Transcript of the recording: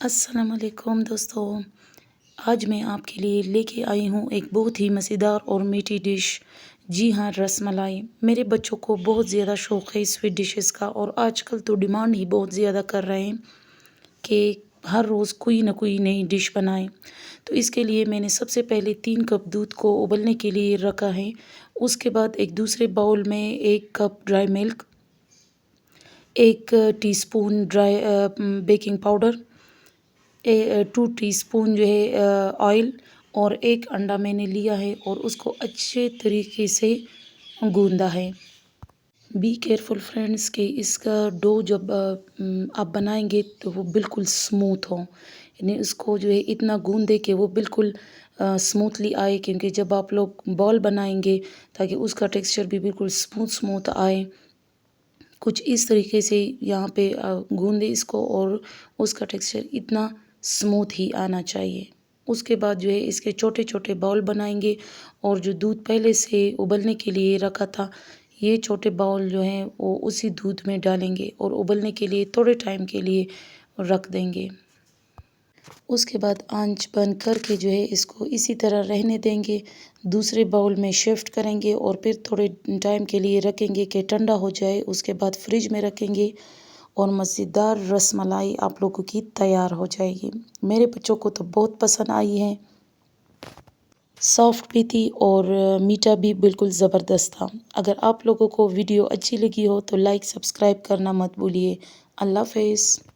अस्सलाम वालेकुम दोस्तों। आज मैं आपके लिए लेके आई हूँ एक बहुत ही मज़ेदार और मीठी डिश। जी हाँ, रसमलाई। मेरे बच्चों को बहुत ज़्यादा शौक़ है स्वीट डिशेस का, और आजकल तो डिमांड ही बहुत ज़्यादा कर रहे हैं कि हर रोज़ कोई ना कोई नई डिश बनाएं। तो इसके लिए मैंने सबसे पहले 3 कप दूध को उबलने के लिए रखा है। उसके बाद एक दूसरे बाउल में 1 cup dry milk, 1 teaspoon baking powder, 2 teaspoon जो है ऑयल, और 1 अंडा मैंने लिया है और उसको अच्छे तरीके से गूंदा है। बी केयरफुल फ्रेंड्स कि इसका डो जब आप बनाएंगे तो वो बिल्कुल स्मूथ हो, यानी उसको जो है इतना गूंदे कि वो बिल्कुल स्मूथली आए, क्योंकि जब आप लोग बॉल बनाएंगे ताकि उसका टेक्सचर भी बिल्कुल स्मूथ स्मूथ आए, कुछ इस तरीके से यहाँ पे गूंदे इसको, और उसका टेक्सचर इतना स्मूथ ही आना चाहिए। उसके बाद जो है इसके छोटे छोटे बाउल बनाएंगे, और जो दूध पहले से उबलने के लिए रखा था, ये छोटे बाउल जो हैं वो उसी दूध में डालेंगे और उबलने के लिए थोड़े टाइम के लिए रख देंगे। उसके बाद आंच बंद करके जो है इसको इसी तरह रहने देंगे। दूसरे बाउल में शिफ्ट करेंगे और फिर थोड़े टाइम के लिए रखेंगे कि ठंडा हो जाए। उसके बाद फ्रिज में रखेंगे और मज़ेदार रसमलाई आप लोगों की तैयार हो जाएगी। मेरे बच्चों को तो बहुत पसंद आई है। सॉफ्ट भी थी और मीठा भी बिल्कुल ज़बरदस्त था। अगर आप लोगों को वीडियो अच्छी लगी हो तो लाइक सब्सक्राइब करना मत भूलिए। अल्लाह हाफ़िज़।